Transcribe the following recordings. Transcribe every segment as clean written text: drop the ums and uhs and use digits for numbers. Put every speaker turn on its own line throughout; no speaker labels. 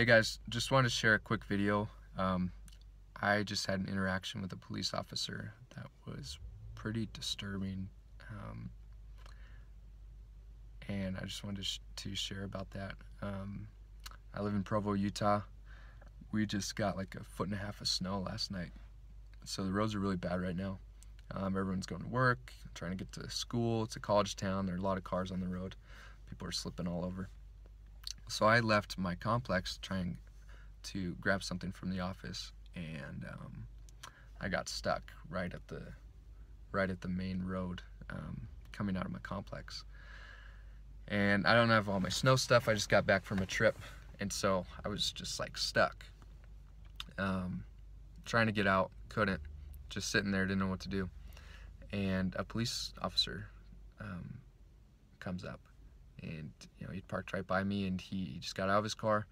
Hey guys, just wanted to share a quick video. I just had an interaction with a police officer that was pretty disturbing, and I just wanted to share about that. I live in Provo, Utah. We just got like 1.5 feet of snow last night, so the roads are really bad right now. Everyone's going to work, trying to get to school. It's a college town. There are a lot of cars on the road. People are slipping all over. So I left my complex trying to grab something from the office, and I got stuck right at the main road coming out of my complex. And I don't have all my snow stuff. I just got back from a trip, and so I was just like stuck. Trying to get out, couldn't. Just sitting there, didn't know what to do. And a police officer comes up, and he parked right by me, and he just got out of his car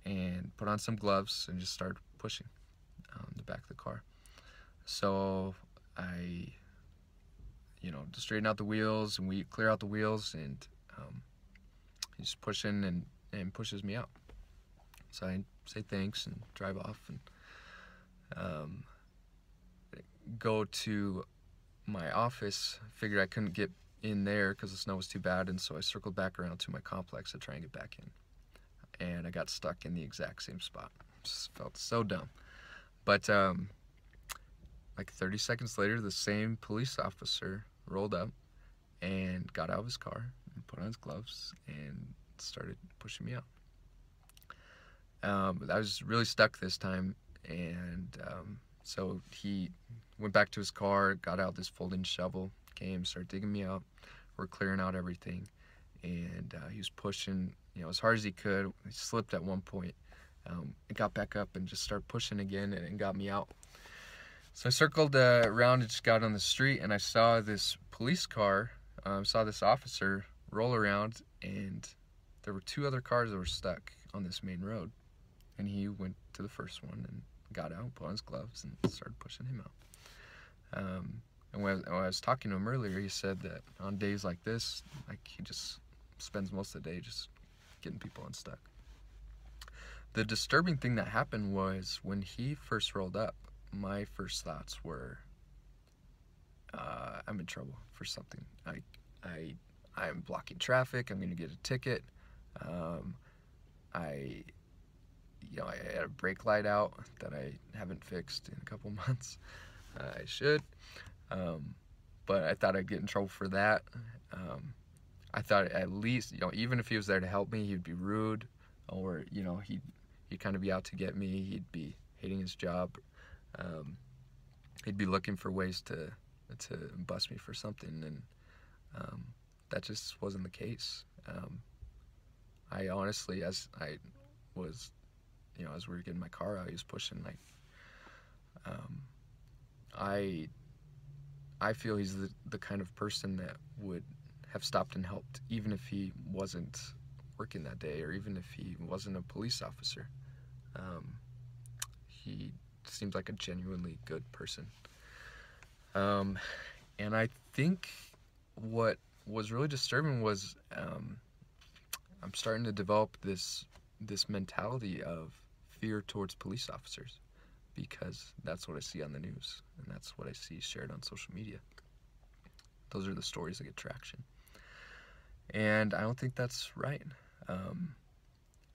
and put on some gloves and just started pushing the back of the car. So I just straighten out the wheels, and we clear out the wheels, and he's pushing and pushes me out. So I say thanks and drive off and go to my office. Figured I couldn't get in there because the snow was too bad, and so I circled back around to my complex to try and get back in. And I got stuck in the exact same spot. Just felt so dumb. But like 30 seconds later, the same police officer rolled up and got out of his car and put on his gloves and started pushing me out. I was really stuck this time, and so he went back to his car, got out this folding shovel, came, started digging me out. We're clearing out everything, and he was pushing as hard as he could. He slipped at one point. It got back up and just started pushing again, and got me out. So I circled around and just got on the street, and I saw this police car, saw this officer roll around, and there were 2 other cars that were stuck on this main road. And he went to the first one and got out, put on his gloves, and started pushing him out. And when I was talking to him earlier, he said that on days like this, like, he just spends most of the day just getting people unstuck. The disturbing thing that happened was when he first rolled up, my first thoughts were, I'm in trouble for something. I'm blocking traffic. I'm going to get a ticket. I had a brake light out that I haven't fixed in a couple months. I should. But I thought I'd get in trouble for that. I thought at least, even if he was there to help me, he'd be rude, or, he'd kind of be out to get me. He'd be hating his job. He'd be looking for ways to bust me for something, and that just wasn't the case. I honestly, as we were getting my car out, he was pushing, like, I feel he's the kind of person that would have stopped and helped, even if he wasn't working that day, or even if he wasn't a police officer. He seems like a genuinely good person. And I think what was really disturbing was I'm starting to develop this mentality of fear towards police officers, because that's what I see on the news, and that's what I see shared on social media. Those are the stories that get traction, and I don't think that's right.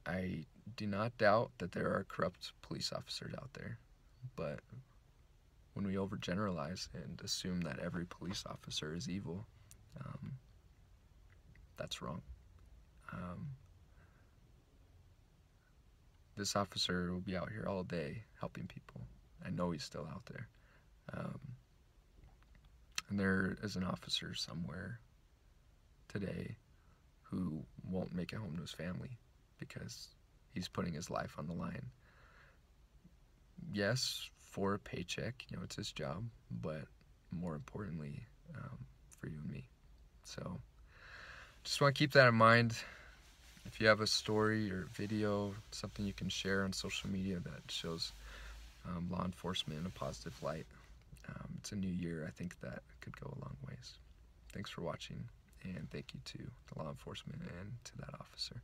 I do not doubt that there are corrupt police officers out there, but when we overgeneralize and assume that every police officer is evil, that's wrong. This officer will be out here all day helping people. I know he's still out there. And there is an officer somewhere today who won't make it home to his family because he's putting his life on the line. Yes, for a paycheck, it's his job, but more importantly, for you and me. So just want to keep that in mind. If you have a story or video, something you can share on social media that shows law enforcement in a positive light, it's a new year. I think that could go a long ways. Thanks for watching, and thank you to the law enforcement and to that officer.